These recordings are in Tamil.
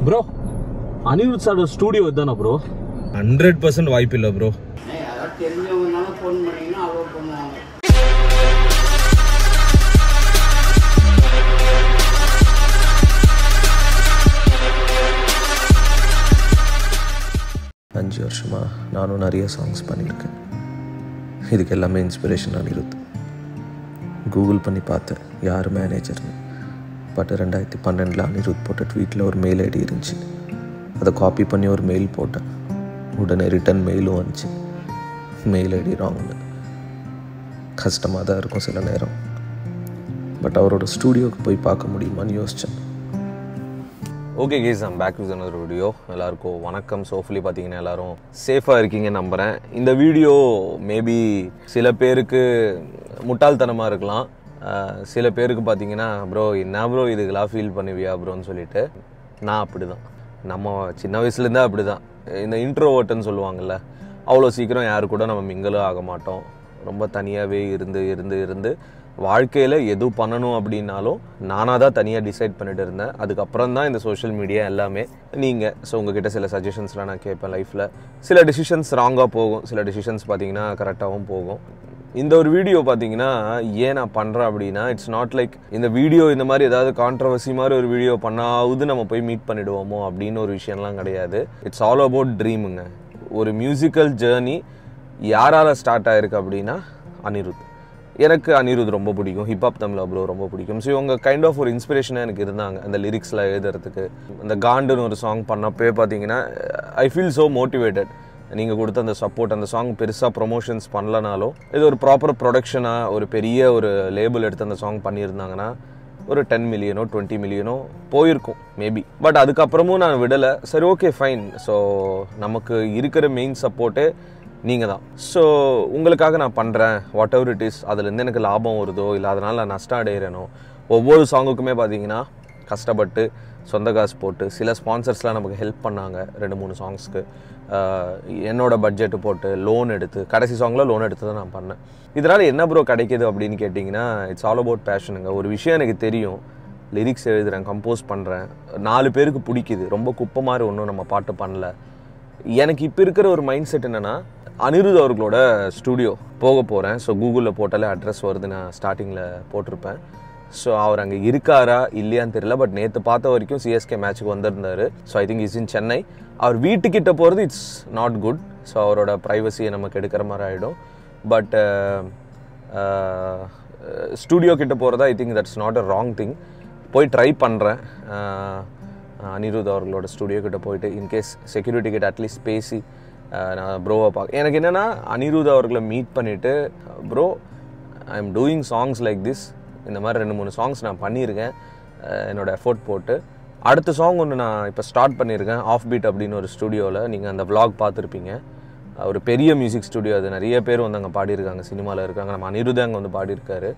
Bro, AnirudhStudio is done, bro. 100% wipe illa, bro. அஞ்சு வருஷமா நானும் நிறைய சாங்ஸ் பண்ணியிருக்கேன். இதுக்கு எல்லாமே இன்ஸ்பிரேஷன் அனிருத். கூகுள் பண்ணி பார்த்தேன் யார் மேனேஜர்னு. பட் 2012 அனிருத் போட்ட ட்வீட்டில் ஒரு மெயில் ஐடி இருந்துச்சு. அதை காப்பி பண்ணி ஒரு மெயில் போட்டேன். உடனே ரிட்டன் மெயிலும் வந்துச்சு. மெயில் ஐடி ராங்னு. கஷ்டமாக தான் இருக்கும் சில நேரம். பட் அவரோட ஸ்டூடியோவுக்கு போய் பார்க்க முடியுமான்னு யோசித்தேன். Okay guys, I'm back with another video. எல்லாருக்கும் வணக்கம். சோஃபுலி பார்த்தீங்கன்னா எல்லோரும் சேஃபாக இருக்கீங்க நம்புகிறேன். இந்த வீடியோ மேபி சில பேருக்கு முட்டாள்தனமாக இருக்கலாம். சில பேருக்கு பார்த்தீங்கன்னா ப்ரோ என்ன ப்ரோ இதுக்கெல்லாம் ஃபீல் பண்ணுவியா ப்ரோன்னு சொல்லிட்டு. நான் அப்படி தான். நம்ம சின்ன வயசுலேருந்தே அப்படி தான். இந்த இன்ட்ரோவர்ட்டுன்னு சொல்லுவாங்கள்ல, அவ்வளோ சீக்கிரம் யாரு கூட நம்ம மிங்கலும் ஆக மாட்டோம். ரொம்ப தனியாகவே இருந்து வாழ்க்கையில் எது பண்ணணும் அப்படின்னாலும் நானாக தான் தனியாக டிசைட் பண்ணிட்டு இருந்தேன். அதுக்கப்புறம் தான் இந்த சோஷியல் மீடியா எல்லாமே. நீங்கள் உங்ககிட்ட சில சஜஷன்ஸ்லாம் நான் கேட்பேன் லைஃப்பில். சில டிசிஷன்ஸ் ராங்காக போகும், சில டிசிஷன்ஸ் பார்த்தீங்கன்னா கரெக்டாகவும் போகும். இந்த ஒரு வீடியோ பார்த்தீங்கன்னா ஏன் நான் பண்ணுறேன் அப்படின்னா, இட்ஸ் நாட் லைக் இந்த வீடியோ இந்த மாதிரி ஏதாவது கான்ட்ரவர்சி மாதிரி ஒரு வீடியோ பண்ணாவது நம்ம போய் மீட் பண்ணிவிடுவோமோ அப்படின்னு ஒரு விஷயம்லாம் கிடையாது. இட்ஸ் ஆல் அபவுட் ட்ரீமுங்க. ஒரு மியூசிக்கல் ஜேர்னி யாரால் ஸ்டார்ட் ஆகிருக்கு அப்படின்னா அனிருத். எனக்கு அனிருத் ரொம்ப பிடிக்கும். ஹிப்ஹாப் தமிழ் ப்ரோ ரொம்ப பிடிக்கும். ஸோ இவங்க கைண்ட் ஆஃப் ஒரு இன்ஸ்பிரேஷனாக எனக்கு இருந்தாங்க அந்த லிரிக்ஸில் எழுதுறதுக்கு. அந்த காண்டுன்னு ஒரு சாங் பண்ணப்பே பார்த்தீங்கன்னா ஐ ஃபீல் ஸோ மோட்டிவேட்டட். நீங்கள் கொடுத்த அந்த சப்போர்ட், அந்த சாங் பெருசாக ப்ரொமோஷன்ஸ் பண்ணலனாலும் இது ஒரு ப்ராப்பர் ப்ரொடக்ஷனாக ஒரு பெரிய ஒரு லேபிள் எடுத்து அந்த சாங் பண்ணியிருந்தாங்கன்னா ஒரு 10 மில்லியனோ 20 மில்லியனோ போயிருக்கும் மேபி. பட் அதுக்கப்புறமும் நான் விடலை. சரி, ஓகே, ஃபைன். ஸோ நமக்கு இருக்கிற மெயின் சப்போர்ட்டே நீங்கள் தான். ஸோ உங்களுக்காக நான் பண்ணுறேன், வாட் எவர் இட் இஸ். அதுலேருந்து எனக்கு லாபம் வருதோ இல்லை அதனால் நான் நஷ்டம் அடைகிறேனோ, ஒவ்வொரு சாங்குக்குமே பார்த்தீங்கன்னா கஷ்டப்பட்டு சொந்த காசு போட்டு சில ஸ்பான்சர்ஸ்லாம் நமக்கு ஹெல்ப் பண்ணாங்க 2-3 சாங்ஸ்க்கு. என்னோட பட்ஜெட்டு போட்டு லோன் எடுத்து, கடைசி சாங்கில் லோன் எடுத்து தான் நான் பண்ணேன். இதனால் என்ன ப்ரோ கிடைக்கிது அப்படின்னு கேட்டிங்கன்னா, இட்ஸ் ஆல் அபவுட் பேஷனுங்க. ஒரு விஷயம் எனக்கு தெரியும், லிரிக்ஸ் எழுதுகிறேன், கம்போஸ் பண்ணுறேன், 4 பேருக்கு பிடிக்குது. ரொம்ப குப்பை மாதிரி ஒன்றும் நம்ம பாட்டு பண்ணல. எனக்கு இப்போ இருக்கிற ஒரு மைண்ட் செட் என்னென்னா, அனிருத் அவர்களோட ஸ்டூடியோ போக போகிறேன். ஸோ கூகுளில் போட்டாலே அட்ரஸ் வருது, நான் ஸ்டார்டிங்கில் போட்டிருப்பேன். ஸோ அவர் அங்கே இருக்காரா இல்லையான்னு தெரியல. பட் நேற்று பார்த்த வரைக்கும் சிஎஸ்கே மேட்ச்சுக்கு வந்திருந்தார். So I think is in Chennai. அவர் வீட்டுக்கிட்ட போகிறது இட்ஸ் நாட் குட். ஸோ அவரோட ப்ரைவசியை நமக்கு எடுக்கிற மாதிரி ஆகிடும். பட் ஸ்டூடியோ கிட்ட போகிறதா I think that's not a wrong thing. போய் ட்ரை பண்ணுறேன். அனிருத் அவர்களோட ஸ்டூடியோ கிட்ட போயிட்டு இன்கேஸ் செக்யூரிட்டி கிட்ட அட்லீஸ்ட் பேசி நான் ப்ரோவை பார்க்க. எனக்கு என்னென்னா அனிருத் அவர்களை மீட் பண்ணிவிட்டு, bro I am doing songs like this, இந்த மாதிரி 2-3 சாங்ஸ் நான் பண்ணியிருக்கேன் என்னோடய எஃபோர்ட் போட்டு. அடுத்த சாங் ஒன்று நான் இப்போ ஸ்டார்ட் பண்ணியிருக்கேன், ஆஃப் பீட் அப்படின்னு ஒரு ஸ்டூடியோவில். நீங்கள் அந்த vlog பார்த்துருப்பீங்க. ஒரு பெரிய மியூசிக் ஸ்டூடியோ அது. நிறைய பேர் வந்து அங்கே பாடியிருக்காங்க, சினிமாவில் இருக்காங்க. நம்ம அனிருத் அங்கே வந்து பாடியிருக்காரு.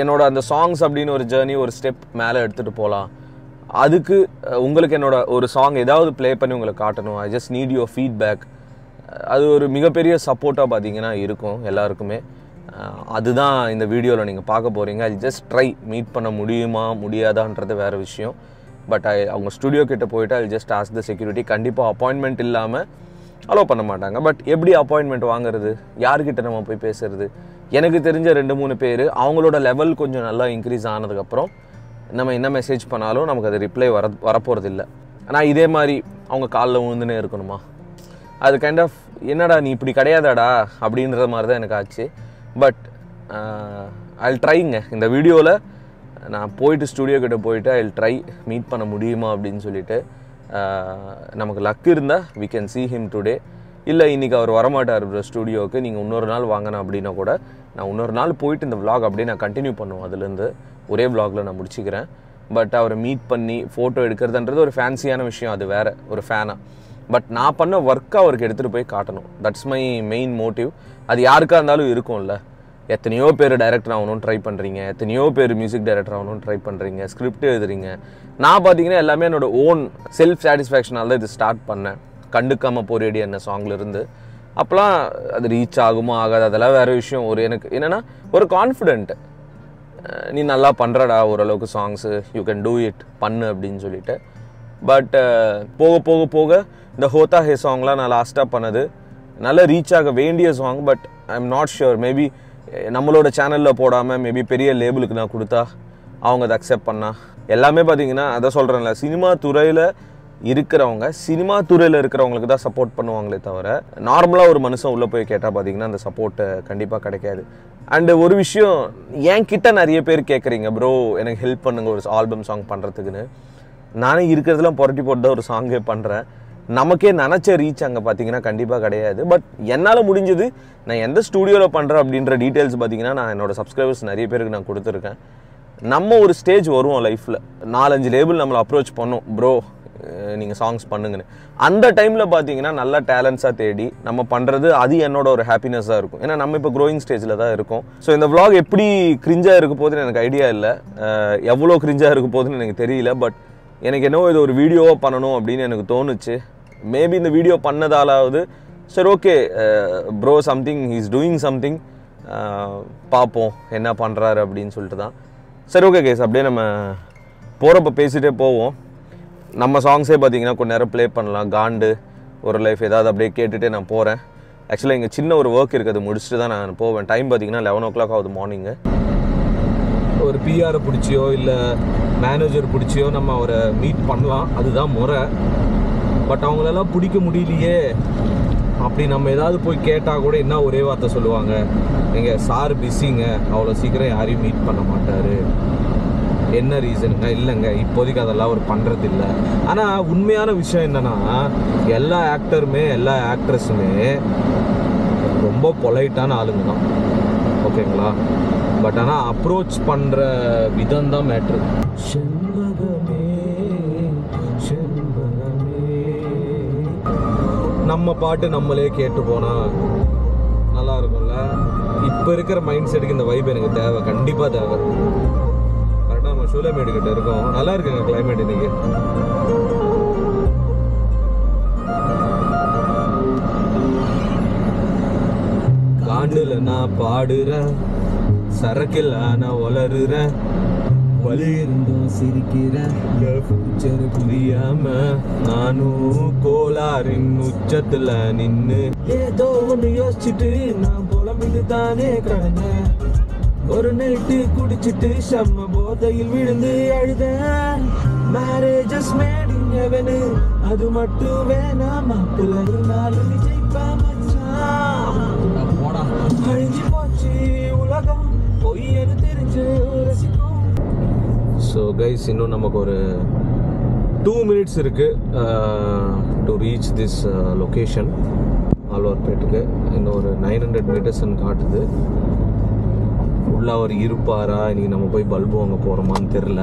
என்னோட அந்த சாங்ஸ் அப்படின்னு ஒரு ஜேர்னி ஒரு ஸ்டெப் மேலே எடுத்துகிட்டு போகலாம். அதுக்கு உங்களுக்கு என்னோட ஒரு சாங் ஏதாவது ப்ளே பண்ணி உங்களுக்கு காட்டணும். I just need your feedback. அது ஒரு மிகப்பெரிய சப்போர்ட்டாக பார்த்தீங்கன்னா இருக்கும் எல்லாருக்குமே. அதுதான் இந்த வீடியோவில் நீங்கள் பார்க்க போகிறீங்க. I just try. மீட் பண்ண முடியுமா முடியாதான்றது வேறு விஷயம். பட் அவங்க ஸ்டூடியோ கிட்ட போயிட்டு I just ask the security. கண்டிப்பாக அப்பாயின்மெண்ட் இல்லாமல் அலோவ் பண்ண மாட்டாங்க. பட் எப்படி அப்பாயின்மெண்ட் வாங்குறது, யார்கிட்ட நம்ம போய் பேசுறது? எனக்கு தெரிஞ்ச 2-3 பேர், அவங்களோட லெவல் கொஞ்சம் நல்லா இன்க்ரீஸ் ஆனதுக்கப்புறம் நம்ம என்ன மெசேஜ் பண்ணாலும் நமக்கு அது ரிப்ளை வரப்போகிறது இல்லை. ஆனால் இதே மாதிரி அவங்க காலில் விழுந்துனே இருக்கணுமா? அது கைண்ட் ஆஃப் என்னடா நீ இப்படி கிடையாதாடா அப்படின்ற மாதிரி தான் எனக்கு ஆச்சு. But I trying. இந்த வீடியோவில் நான் போயிட்டு ஸ்டூடியோ கிட்ட போயிட்டு ஐ ட்ரை மீட் பண்ண முடியுமா அப்படின்னு சொல்லிட்டு. நமக்கு லக் இருந்தால் we can see him today. இல்லை இன்றைக்கி அவர் வரமாட்டார் ஸ்டூடியோவுக்கு, நீங்கள் இன்னொரு நாள் வாங்கினேன் அப்படின்னா கூட நான் இன்னொரு நாள் போயிட்டு இந்த vlog அப்படியே நான் கண்டினியூ பண்ணுவோம். அதுலேருந்து ஒரே vlogல நான் முடிச்சுக்கிறேன். பட் அவரை மீட் பண்ணி ஃபோட்டோ எடுக்கிறதுன்றது ஒரு ஃபேன்சியான விஷயம், அது வேறு ஒரு ஃபேனாக. பட் நான் பண்ண ஒர்க்கை அவருக்கு எடுத்துகிட்டு போய் காட்டணும். That's my main motive. அது யாருக்காக இருந்தாலும் இருக்கும்ல. எத்தனையோ பேர் டைரக்டர் ஆகணும்னு ட்ரை பண்ணுறீங்க, எத்தனையோ பேர் மியூசிக் டைரக்டர் ஆகணும்னு ட்ரை பண்ணுறீங்க, ஸ்கிரிப்ட் எழுதுறீங்க. நான் பார்த்தீங்கன்னா எல்லாமே என்னோட ஓன் செல்ஃப் சாட்டிஸ்ஃபேக்ஷனால் தான் இது ஸ்டார்ட் பண்ணேன். கண்டுக்காமல் போரேடி என்ன சாங்லேருந்து. அப்போலாம் அது ரீச் ஆகுமா ஆகாது அதெல்லாம் வேறு விஷயம். ஒரு எனக்கு என்னென்னா ஒரு கான்ஃபிடென்ட், நீ நல்லா பண்ணுறடா ஓரளவுக்கு songs, you can do it பண்ணு அப்படின்னு சொல்லிட்டு பட் போக போக போக இந்த ஹோத்தா ஹே சாங்லாம் நான் லாஸ்ட்டாக பண்ணது நல்லா ரீச் ஆக வேண்டிய song. But I am not sure, maybe நம்மளோட சேனலில் போடாமல் மேபி பெரிய லேபிளுக்கு நான் கொடுத்தா அவங்க அதை அக்செப்ட் பண்ணா. எல்லாமே பார்த்தீங்கன்னா அதை சொல்கிறேன்ல, சினிமா துறையில் இருக்கிறவங்களுக்கு தான் சப்போர்ட் பண்ணுவாங்களே தவிர நார்மலாக ஒரு மனுஷன் உள்ளே போய் கேட்டால் பார்த்தீங்கன்னா அந்த சப்போர்ட்டு கண்டிப்பாக கிடைக்காது. அண்டு ஒரு விஷயம், என் கிட்ட நிறைய பேர் கேட்குறீங்க, ப்ரோ எனக்கு ஹெல்ப் பண்ணுங்கள் ஒரு ஆல்பம் சாங் பண்ணுறதுக்குன்னு. நானே இருக்கிறதுலாம் புரட்டி போட்டு தான் ஒரு சாங்கே பண்ணுறேன். நமக்கே நினச்ச ரீச் அங்கே பார்த்தீங்கன்னா கண்டிப்பாக கிடையாது. பட் என்னால் முடிஞ்சது, நான் எந்த ஸ்டூடியோவில் பண்ணுறேன் அப்படின்ற டீட்டெயில்ஸ் பார்த்தீங்கன்னா நான் என்னோடய சப்ஸ்கிரைபர்ஸ் நிறைய பேருக்கு நான் கொடுத்துருக்கேன். நம்ம ஒரு ஸ்டேஜ் வருவோம் லைஃப்பில், 4-5 லேபிள் நம்மளை அப்ரோச் பண்ணோம், ப்ரோ நீங்கள் சாங்ஸ் பண்ணுங்கன்னு. அந்த டைமில் பார்த்தீங்கன்னா நல்ல டேலண்ட்ஸாக தேடி நம்ம பண்ணுறது அது என்னோட ஒரு ஹாப்பினஸாக இருக்கும். ஏன்னா நம்ம இப்போ க்ரோயிங் ஸ்டேஜில் தான் இருக்கோம். ஸோ இந்த vlog எப்படி கிரிஞ்சாக இருக்க போகுதுன்னு எனக்கு ஐடியா இல்லை, எவ்வளோ கிரிஞ்சாக இருக்க போகுதுன்னு எனக்கு தெரியல. பட் எனக்கு என்னவோ இது ஒரு வீடியோவாக பண்ணணும் அப்படின்னு எனக்கு தோணுச்சு. மேபி இந்த வீடியோ பண்ணதாலாவது சரி okay bro something he's doing something, பார்ப்போம் என்ன பண்ணுறாரு அப்படின்னு சொல்லிட்டு தான். சரி ஓகே கேஸ், அப்படியே நம்ம போகிறப்ப பேசிகிட்டே போவோம். நம்ம சாங்ஸே பார்த்தீங்கன்னா கொஞ்ச நேரம் ப்ளே பண்ணலாம். காண்டு ஒரு லைஃப் ஏதாவது அப்படியே கேட்டுகிட்டே நான் போகிறேன். ஆக்சுவலாக இங்கே சின்ன ஒரு ஒர்க் இருக்குது, முடிச்சுட்டு தான் நான் போவேன். டைம் பார்த்தீங்கன்னா 11 o'clock ஆகுது மார்னிங்கு. ஒரு பிஆரை பிடிச்சியோ இல்லை மேனேஜர் பிடிச்சியோ நம்ம அவரை மீட் பண்ணலாம், அதுதான் முறை. பட் அவங்களெல்லாம் பிடிக்க முடியலையே அப்படி நம்ம ஏதாவது போய் கேட்டால் கூட என்ன ஒரே வார்த்தை சொல்லுவாங்க, எங்கள் சார் பிஸிங்க, அவ்வளோ சீக்கிரம் யாரையும் மீட் பண்ண மாட்டார். என்ன ரீசனுங்க? இல்லைங்க இப்போதைக்கு அதெல்லாம் அவர் பண்ணுறதில்ல. ஆனால் உண்மையான விஷயம் என்னென்னா, எல்லா ஆக்டருமே எல்லா ஆக்ட்ரஸுமே ரொம்ப பொலைட்டான ஆளுங்க தான், ஓகேங்களா? பட் ஆனால் அப்ரோச் பண்ணுற விதம் தான் மேட்ரு. நம்ம பாட்டு நம்மளே கேட்டு போனால் நல்லா இருக்கும்ல. இப்போ இருக்கிற மைண்ட் செட்டுக்கு இந்த வைப் எனக்கு தேவை, கண்டிப்பாக தேவை. கரெக்டாக நம்ம சூலமேடு கிட்ட இருக்கோம், நல்லா இருக்குங்க கிளைமேட் இன்னைக்கு. காண்டில் நான் பாடுறேன், சரக்கில் நான் வளருறேன், வலி இருந்தும் சிரிக்கிறேன், ஃபியூச்சர் புரியாம நானும் கோளாறின் உச்சத்துல நின்று ஏதோ ஒன்று யோசிச்சுட்டு நான் புலம்பிட்டு தானே கடந்தேன். ஒரு நைட்டு குடிச்சிட்டு செம்ம போதையில் விழுந்து அழுதேன். மேரேஜஸ் மேட் இன் ஹெவன், அது மட்டும் வேணாம் மாப்பிள்ள இருந்தாலும் ஜெயிப்பா மச்சான். அழிஞ்சு போச்சு உலகம், பொய்யன்னு தெரிஞ்சு ரசிக்கும். ஸோ கைஸ், இன்னும் நமக்கு ஒரு 2 minutes இருக்குது டு ரீச் திஸ் லொக்கேஷன் ஆழ்வார்பேட்டுக்கு. இன்னும் ஒரு 900 meters காட்டுது. உள்ளே அவர் இருப்பாரா, இன்றைக்கி நம்ம போய் பல்பு வாங்க போகிறோமான்னு தெரில.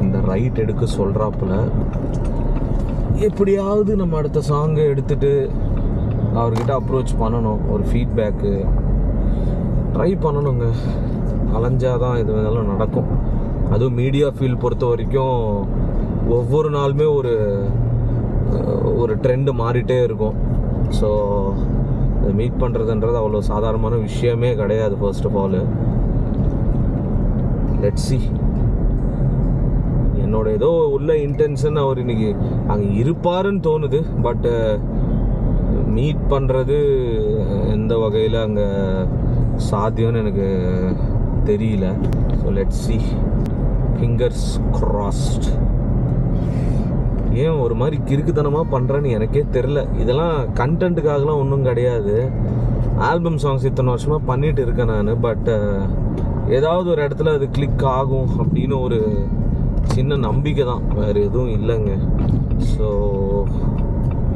இந்த ரைட் எடுக்க சொல்கிறாப்புல. எப்படியாவது நம்ம அடுத்த சாங்கை எடுத்துகிட்டு அவர்கிட்ட அப்ரோச் பண்ணணும், ஒரு ஃபீட்பேக்கு ட்ரை பண்ணணுங்க. அலைஞ்சாதான் இது இதெல்லாம் நடக்கும். அதுவும் மீடியா ஃபீல்ட் பொறுத்த வரைக்கும் ஒவ்வொரு நாளுமே ஒரு ட்ரெண்டு மாறிட்டே இருக்கும். ஸோ மீட் பண்ணுறதுன்றது அவ்வளோ சாதாரணமான விஷயமே கிடையாது. First of all let's see. என்னோட ஏதோ உள்ள இன்டென்ஷன் அவர் இன்னைக்கு அங்கே இருப்பாருன்னு தோணுது. பட் மீட் பண்ணுறது எந்த வகையில் அங்கே சாத்தியம்னு எனக்கு தெரியல. So let's see, fingers crossed. ஏன் ஒரு மாதிரி கிறுக்குத்தனமாக பண்ணுறேன்னு எனக்கே தெரில. இதெல்லாம் கண்டென்ட்டுக்காகலாம் ஒன்றும் கிடையாது. ஆல்பம் சாங்ஸ் இத்தனை வருஷமாக பண்ணிட்டு இருக்கேன் நான். பட் ஏதாவது ஒரு இடத்துல அது கிளிக் ஆகும் அப்படின்னு ஒரு சின்ன நம்பிக்கை தான், வேறு எதுவும் இல்லைங்க. ஸோ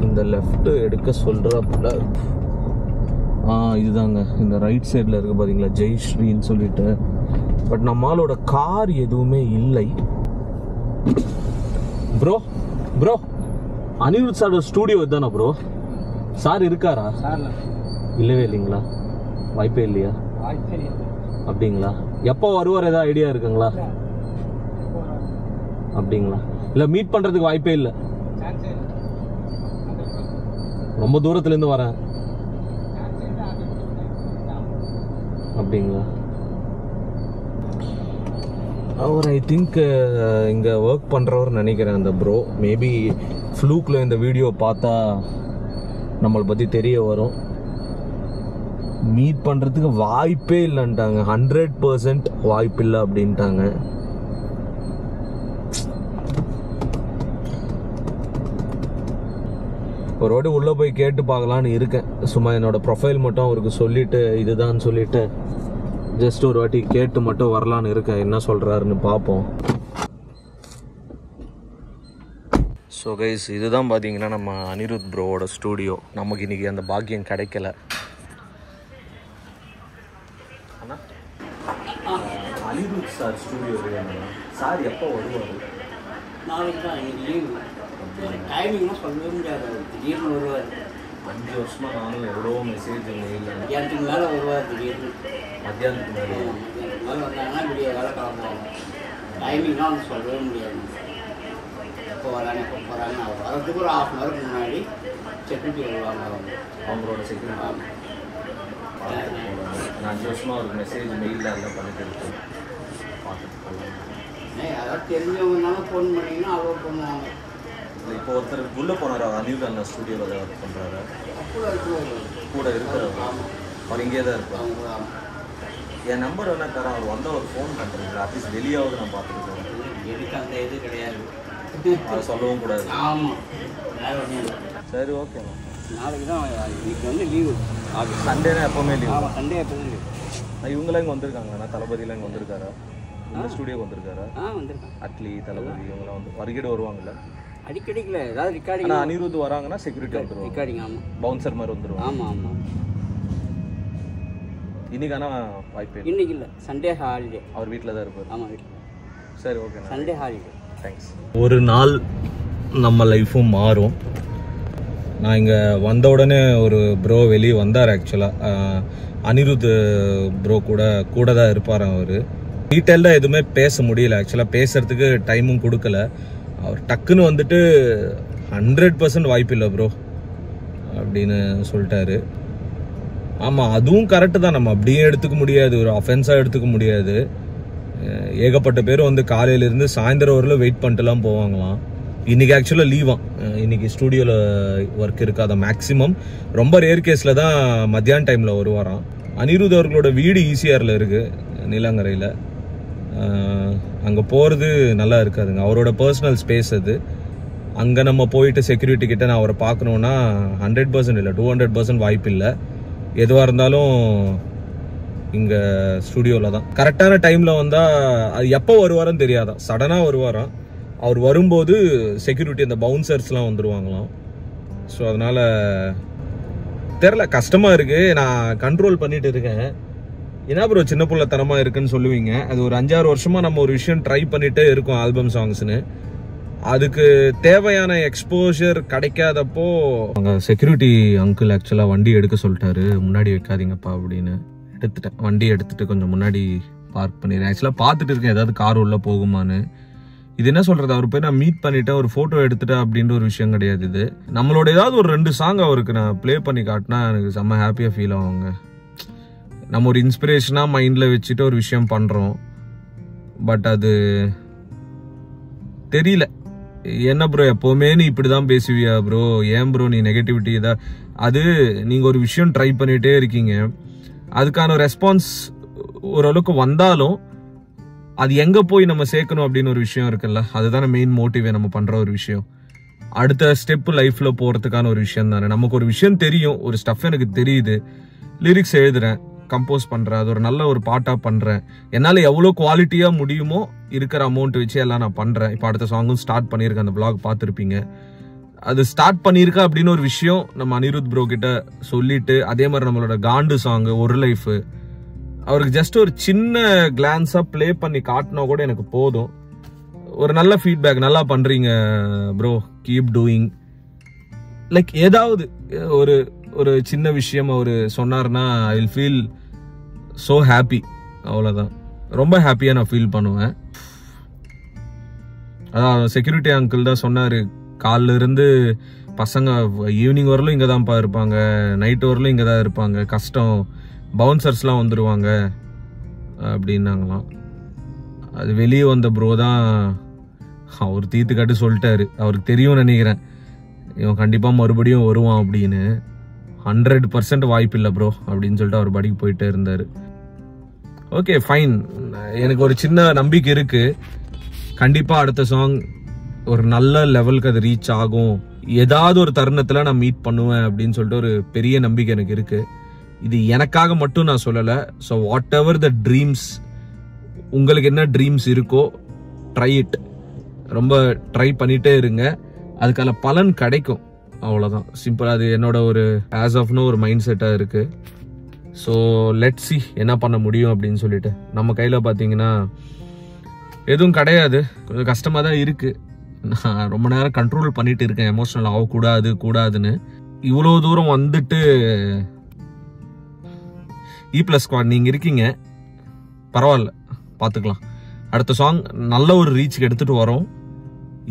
இந்த லெஃப்ட்டு எடுக்க சொல்கிறப்பல இதுதாங்க, இந்த ரைட் சைடில் இருக்குது பார்த்தீங்களா, ஜெய்ஸ்ரீன்னு சொல்லிட்டு. பட் நம்மளோட கார் எதுவுமே இல்லை. ப்ரோ அனிருத் சாரோட ஸ்டூடியோ இதுதானா ப்ரோ? சார் இருக்காரா? இல்லவே இல்லைங்களா? வாய்ப்பே இல்லையா? அப்படிங்களா? எப்போ வருவார், ஏதாவது ஐடியா இருக்குங்களா? அப்படிங்களா? இல்லை மீட் பண்ணுறதுக்கு வாய்ப்பே இல்லை, ரொம்ப தூரத்துலேருந்து வரேன். அப்படிங்களா? அவர் ஐ திங்க் இங்கே ஒர்க் பண்ணுறவர் நினைக்கிறேன் அந்த ப்ரோ. மேபி ஃப்ளூக்கில் இந்த வீடியோ பார்த்தா நம்மளை பற்றி தெரிய வரும். மீட் பண்ணுறதுக்கு வாய்ப்பே இல்லைன்ட்டாங்க, 100% வாய்ப்பு இல்லை அப்படின்ட்டாங்க. ஒரு வாட்டி உள்ளே போய் கேட்டு பார்க்கலான்னு இருக்கேன். சும்மா என்னோட ப்ரொஃபைல் மட்டும் அவருக்கு சொல்லிவிட்டு இதுதான் சொல்லிவிட்டு ஜஸ்ட் ஒரு வாட்டி கேட்டு மட்டும் வரலான்னு இருக்கேன். என்ன சொல்கிறாருன்னு பார்ப்போம். ஸோ கைஸ், இதுதான் பார்த்தீங்கன்னா நம்ம அனிருத் ப்ரோவோட ஸ்டூடியோ. நமக்கு இன்றைக்கி அந்த பாக்கியம் கிடைக்கல. அனிருத் சார் ஸ்டூடியோ சார் எப்போ வருவார்? நாளைக்கு தான் லீவு. டைமிங்லாம் சொல்லவே முடியாது. திடீர்னு வருவார். 5 வருஷமாக நானும் எவ்வளோ மெசேஜ் மெயில் மத்தியானத்துக்கு மேலே வருவார். திடீர்னு மத்தியானத்துக்கு மேலே வந்தாங்கன்னா விடிய வேலை கிளம்புவாங்க. டைமிங்லாம் வந்து சொல்லவே முடியாது. எப்போ வராங்க எப்போ போகிறாங்க. அவர் வரதுக்கு ஒரு 1/2 hour முன்னாடி செக்யூரிட்டி வருவாங்க. அவங்களோட செக்யூரிட்டி 5 வருஷமாக ஒரு மெசேஜ் மெயில் எல்லாம் பண்ணிட்டு இருக்கேன். பார்த்துட்டு போகலாம். யாராவது தெரிஞ்சவங்கனாலும் ஃபோன் பண்ணிங்கன்னா அலோவ் பண்ணுவாங்க. இப்போ ஒருத்தர் உள்ளே போனார், அனிருத் அண்ணா ஸ்டூடியோவில் தான் ஒர்க் பண்ணுறாரு. கூட இருக்கிறார். அவர் இங்கே தான் இருப்பார். என் நம்பர் வேணா தரேன், அவர் வந்தால் ஒரு ஃபோன் பண்ணுறீங்களா? அட்லீஸ்ட் வெளியாவது நான் பார்த்துட்டு போகிறேன். எதுக்கு அந்த இது கிடையாது, அதை சொல்லவும் கூடாது. ஆமாம், வேறு ஒன்றும் இல்லை. சரி, ஓகேண்ணா. நாளைக்கு தான் இன்னைக்கு வந்து லீவு. சண்டேனா எப்போவுமே லீவு. ஆமாம், சண்டே எப்போதும் லீவு. இவங்களாம் இங்கே வந்திருக்காங்கண்ணா. தளபதியெலாம் இங்கே வந்திருக்காரா? இந்த ஸ்டூடியோக்கு வந்திருக்காரா? வந்திருக்காங்க. அட்லி, தளபதி இவங்களாம் வந்து வருகிட வருவாங்கல்ல? அடிக்கடிக்கல ஏதாவது ரெக்கார்டிங். ஆனால் அனிருத் வராங்கன்னா செக்யூரிட்டி வந்துடுவாங்க. ரெக்கார்டிங். ஆமாம், பவுன்சர் மாதிரி வந்துடுவாங்க. ஆமாம் ஆமாம். இன்னைக்கு ஆனால் வாய்ப்பு இல்லை. இன்னைக்கு இல்லை, சண்டே ஹாலிடே. அவர் வீட்டில் தான் இருப்பார். ஆமாம், வீட்டில். சரி, ஓகே. Sunday holiday. தேங்க்ஸ். ஒரு நாள் நம்ம லைஃப்பும் மாறும். நான் இங்கே வந்த உடனே ஒரு ப்ரோ வெளியே வந்தார். ஆக்சுவலாக அனிருத் ப்ரோ கூட தான் இருப்பார். அவர் டீட்டெயில்டாக எதுவுமே பேச முடியல. ஆக்சுவலாக பேசுகிறதுக்கு டைமும் கொடுக்கல. அவர் டக்குன்னு வந்துட்டு 100% வாய்ப்பு இல்லை ப்ரோ அப்படின்னு சொல்லிட்டாரு. ஆமாம், அதுவும் கரெக்டு தான். நம்ம அப்படியே எடுத்துக்க முடியாது, ஒரு அஃபென்ஸாக எடுத்துக்க முடியாது. ஏகப்பட்ட பேர் வந்து காலையிலேருந்து சாயந்தரம் வரல வெயிட் பண்ணிட்டுலாம் போவாங்களாம். இன்றைக்கி ஆக்சுவலாக லீவாம். இன்றைக்கி ஸ்டூடியோவில் ஒர்க் இருக்காத. மேக்ஸிமம் ரொம்ப ரேர் கேஸில் தான் மத்தியான டைமில் வருவாராம். அனிருத் அவர்களோட வீடு ஈசிஆரில் இருக்குது, நீலாங்கரையில். அங்கே போகிறது நல்லா இருக்காதுங்க. அவரோட பர்சனல் ஸ்பேஸ் அது. அங்கே நம்ம போயிட்டு செக்யூரிட்டி கிட்ட நான் அவரை பார்க்கணுன்னா 100% இல்லை, 200% வாய்ப்பு இல்லை. எதுவாக இருந்தாலும் இங்கே ஸ்டூடியோவில் தான். கரெக்டான டைமில் வந்தால் அது எப்போ வருவாருன்னு தெரியாதான், சடனாக வருவாராம். அவர் வரும்போது செக்யூரிட்டி அந்த பவுன்சர்ஸ்லாம் வந்துடுவாங்களாம். ஸோ அதனால் தெரில, கஷ்டமாக இருக்குது. நான் கண்ட்ரோல் பண்ணிட்டு இருக்கேன். என்ன ப்ரோ சின்ன பிள்ளைத்தனமாக இருக்குன்னு சொல்லுவீங்க. அது ஒரு 5-6 வருஷமாக நம்ம ஒரு விஷயம் ட்ரை பண்ணிகிட்டே இருக்கோம், ஆல்பம் சாங்ஸ்னு. அதுக்கு தேவையான எக்ஸ்போஷர் கிடைக்காதப்போ அங்கே செக்யூரிட்டி அங்கிள் ஆக்சுவலாக வண்டி எடுக்க சொல்லிட்டாரு. முன்னாடி வைக்காதீங்கப்பா அப்படின்னு. எடுத்துட்டேன், வண்டி எடுத்துகிட்டு கொஞ்சம் முன்னாடி பார்க் பண்ணிடுறேன். ஆக்சுவலாக பார்த்துட்டு இருக்கேன் ஏதாவது கார் உள்ளே போகுமான்னு. இது என்ன சொல்கிறது, அவர் போய் நான் மீட் பண்ணிவிட்டேன், ஒரு ஃபோட்டோ எடுத்துட்டேன் அப்படின்ற ஒரு விஷயம் கிடையாது. இது நம்மளோட ஏதாவது ஒரு 2 சாங் அவருக்கு நான் ப்ளே பண்ணி காட்டினா எனக்கு செம்ம ஹாப்பியாக ஃபீல் ஆகுங்க. நம்ம ஒரு இன்ஸ்பிரேஷனாக மைண்டில் வச்சுட்டு ஒரு விஷயம் பண்ணுறோம். பட் அது தெரியல. என்ன ப்ரோ எப்போவுமே நீ இப்படி தான் பேசுவியா ப்ரோ, ஏன் ப்ரோ நீ நெகட்டிவிட்டி தான். அது நீங்கள் ஒரு விஷயம் ட்ரை பண்ணிகிட்டே இருக்கீங்க, அதுக்கான ரெஸ்பான்ஸ் ஓரளவுக்கு வந்தாலும் அது எங்கே போய் நம்ம சேர்க்கணும் அப்படின்னு ஒரு விஷயம் இருக்குல்ல, அதுதானே மெயின் மோட்டிவே நம்ம பண்ணுற ஒரு விஷயம். அடுத்த ஸ்டெப்பு லைஃப்பில் போகிறதுக்கான ஒரு விஷயம் தானே. நமக்கு ஒரு விஷயம் தெரியும், ஒரு ஸ்டஃப் எனக்கு தெரியுது, லிரிக்ஸ் எழுதுறேன், கம்போஸ் பண்ணுறேன், அது ஒரு நல்ல ஒரு பாட்டாக பண்ணுறேன். என்னால் எவ்வளோ குவாலிட்டியாக முடியுமோ இருக்கிற அமௌண்ட் வச்சு எல்லாம் நான் பண்ணுறேன். இப்போ அடுத்த சாங்கும் ஸ்டார்ட் பண்ணியிருக்கேன், அந்த vlog பார்த்துருப்பீங்க. அது ஸ்டார்ட் பண்ணியிருக்கேன் அப்படின்னு ஒரு விஷயம் நம்ம அனிருத் ப்ரோ கிட்ட சொல்லிட்டு, அதே மாதிரி நம்மளோட காண்டு சாங்கு ஒரு லைஃபு அவருக்கு ஜஸ்ட் ஒரு சின்ன கிளான்ஸாக ப்ளே பண்ணி காட்டினா கூட எனக்கு போதும். ஒரு நல்ல ஃபீட்பேக், நல்லா பண்ணுறீங்க ப்ரோ, கீப் டூயிங். லைக் ஏதாவது ஒரு ஒரு சின்ன விஷயம் அவர் சொன்னார்னா I will feel so happy. அவ்வளோதான், ரொம்ப ஹாப்பியாக நான் ஃபீல் பண்ணுவேன். அதான் செக்யூரிட்டி அங்கிள் தான் சொன்னார், காலில் இருந்து பசங்க ஈவினிங் வரலும் இங்கே தான்ப்பா இருப்பாங்க, நைட்டு வரலும் இங்கே தான் இருப்பாங்க, கஷ்டம், பவுன்சர்ஸ்லாம் வந்துடுவாங்க அப்படின்னாங்களாம். அது வெளியே வந்த ப்ரோ தான் அவர் தீர்த்து காட்டு சொல்லிட்டாரு. அவருக்கு தெரியும்னு நினைக்கிறேன் இவன் கண்டிப்பாக மறுபடியும் வருவான் அப்படின்னு. 100% வாய்ப்பு இல்லை ப்ரோ அப்படின்னு சொல்லிட்டு அவர் படிக்கு போயிட்டே இருந்தார். ஓகே ஃபைன், எனக்கு ஒரு சின்ன நம்பிக்கை இருக்குது. கண்டிப்பாக அடுத்த சாங் ஒரு நல்ல லெவலுக்கு அது ரீச் ஆகும், ஏதாவது ஒரு தருணத்தில் நான் மீட் பண்ணுவேன் அப்படின்னு சொல்லிட்டு ஒரு பெரிய நம்பிக்கை எனக்கு இருக்குது. இது எனக்காக மட்டும் நான் சொல்லலை. So what ever the dreams, உங்களுக்கு என்ன ட்ரீம்ஸ் இருக்கோ ட்ரை இட், ரொம்ப ட்ரை பண்ணிகிட்டே இருங்க, அதுக்கான பலன் கிடைக்கும். அவ்வளோதான், சிம்பிள். அது என்னோட ஒரு ஆஸ் ஆஃப்னு ஒரு மைண்ட் செட்டாக இருக்குது. ஸோ லெட்ஸ் சி என்ன பண்ண முடியும் அப்படின்னு சொல்லிட்டு. நம்ம கையில் பார்த்தீங்கன்னா எதுவும் கிடையாது, கொஞ்சம் கஷ்டமாக தான் இருக்குது. நான் ரொம்ப நேரம் கண்ட்ரோல் பண்ணிட்டு இருக்கேன், எமோஷனல் ஆகக்கூடாதுன்னு. இவ்வளோ தூரம் வந்துட்டு E+ ஸ்குவாட் நீங்கள் இருக்கீங்க, பரவாயில்ல, பார்த்துக்கலாம். அடுத்த சாங் நல்ல ஒரு ரீச்சுக்கு எடுத்துகிட்டு வரோம்.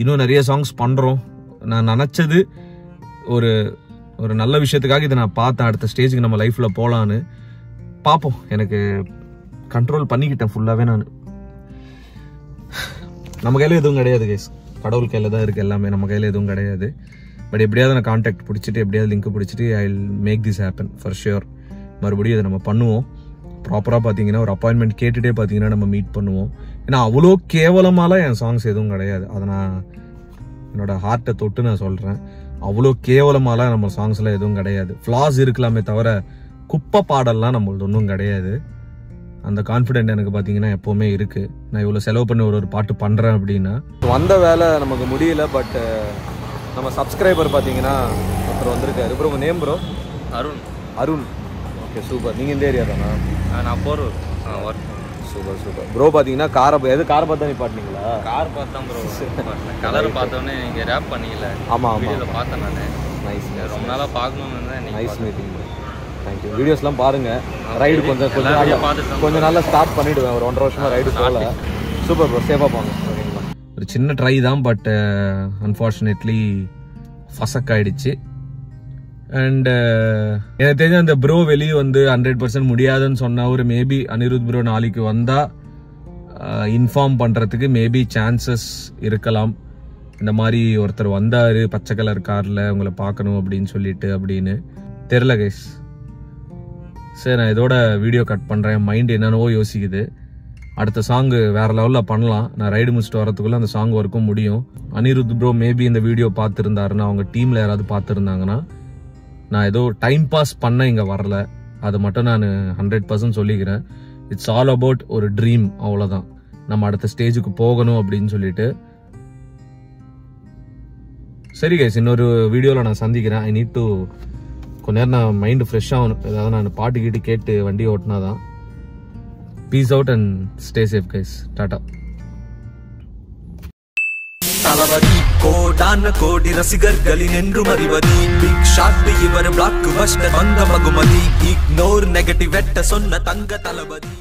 இன்னும் நிறைய சாங்ஸ் பண்ணுறோம். நான் நினச்சது ஒரு ஒரு நல்ல விஷயத்துக்காக இதை நான் பார்த்தேன். அடுத்த ஸ்டேஜுக்கு நம்ம லைஃப்பில் போகலான்னு பார்ப்போம். எனக்கு கண்ட்ரோல் பண்ணிக்கிட்டேன் ஃபுல்லாகவே. நான் நம்ம கையில் எதுவும் கிடையாது கைஸ், கடவுள் கையில் தான் இருக்குது எல்லாமே, நம்ம கையில் எதுவும் கிடையாது. பட் எப்படியாவது நான் கான்டாக்ட் பிடிச்சிட்டு எப்படியாவது லிங்க் பிடிச்சிட்டு I will make this happen for sure. மறுபடியும் இதை நம்ம பண்ணுவோம். ப்ராப்பராக பார்த்தீங்கன்னா ஒரு அப்பாயின்மெண்ட் கேட்டுகிட்டே பார்த்தீங்கன்னா நம்ம மீட் பண்ணுவோம். ஏன்னா அவ்வளோ கேவலமாலாம் என் சாங்ஸ் எதுவும் கிடையாது. அதை நான் என்னோட ஹார்ட்டை தொட்டு நான் சொல்கிறேன். அவ்வளோ கேவலமாலாம் நம்ம சாங்ஸ்லாம் எதுவும் கிடையாது. ஃப்ளாஸ் இருக்கலாமே தவிர குப்பை பாடல்லாம் நம்மளது ஒன்றும் கிடையாது. அந்த கான்ஃபிடென்ட் எனக்கு பார்த்தீங்கன்னா எப்போவுமே இருக்குது. நான் இவ்வளோ செலவு பண்ணி ஒரு பாட்டு பண்ணுறேன் அப்படின்னா வந்த வேலை நமக்கு முடியல. பட் நம்ம சப்ஸ்கிரைபர் பார்த்தீங்கன்னா ஒருத்தர் வந்திருக்காரு. ப்ரோ உங்கள் name bro? Arun. Okay super. நீங்கள் இந்த ஏரியா தானா? நான் போகிறோம் ஒர்க். சூப்பர். ப்ரோ பார்த்தீங்கன்னா காரை பார்த்து தான் பாட்டிங்களா? கார் பார்த்தேன் ப்ரோ. கலர் பார்த்தோன்னே இங்கே ரேப் பண்ணிக்கல. ஆமாம் வீடியோவில் பார்த்தேன் நான். நைஸ். ரொம்ப நாளாக பார்க்கணுன்னு இருந்தேன். Nice meeting. தேங்க்யூ. வீடியோஸ்லாம் பாருங்கள். ரைடு கொஞ்சம் நல்லா ஸ்டார்ட் பண்ணிவிடுவேன். ஒரு 1.5 வருஷமாக ரைடு போகல. சூப்பர் ப்ரோ, சேஃபாக போங்க. ஓகேங்களா? ஒரு சின்ன ட்ரை தான், பட் அன்ஃபார்ச்சுனேட்லி ஃபசக் ஆகிடுச்சு. அண்ட் எனக்கு தெரிஞ்ச அந்த ப்ரோ வெளியே வந்து 100% முடியாதுன்னு சொன்ன ஒரு மேபி அனிருத் ப்ரோ நாளைக்கு வந்தால் இன்ஃபார்ம் பண்ணுறதுக்கு மேபி சான்சஸ் இருக்கலாம். இந்த மாதிரி ஒருத்தர் வந்தார் பச்சை கலர் காரில் உங்களை பார்க்கணும் அப்படின்னு சொல்லிட்டு அப்படின்னு தெரில கைஸ். சரி, நான் இதோட வீடியோ கட் பண்ணுறேன். மைண்ட் என்னென்னவோ யோசிக்குது. அடுத்த சாங்கு வேறு லெவலில் பண்ணலாம். நான் ரைடு முடிச்சுட்டு வரதுக்குள்ளே அந்த சாங் ஒர்க்கும் முடியும். அனிருத் ப்ரோ மேபி இந்த வீடியோ பார்த்துருந்தாருன்னா, அவங்க டீமில் யாராவது பார்த்துருந்தாங்கன்னா, நான் ஏதோ டைம் பாஸ் பண்ண இங்கே வரல, அதை மட்டும் நான் 100% சொல்லிக்கிறேன். இட்ஸ் ஆல் அபவுட் ஒரு ட்ரீம், அவ்வளோதான். நம்ம அடுத்த ஸ்டேஜுக்கு போகணும் அப்படின்னு சொல்லிட்டு. சரி கைஸ், இன்னொரு வீடியோவில் நான் சந்திக்கிறேன். ஐ நீட் டு கொஞ்ச நேரம் நான் மைண்டு ஃப்ரெஷ் ஆகணும். ஏதாவது நான் பாட்டு கேட்டு வண்டி ஓட்டினா தான். Peace out and stay safe guys. டாடா. தளபதி கோடான கோடி ரசிகர்களின் என்றும் அறிவது பிக் ஷாட் இவர் பிளாக் பஸ்டர் வந்த மகுமதி இக்னோர் நெகட்டிவ் வெட்ட சொன்ன தங்க தளபதி.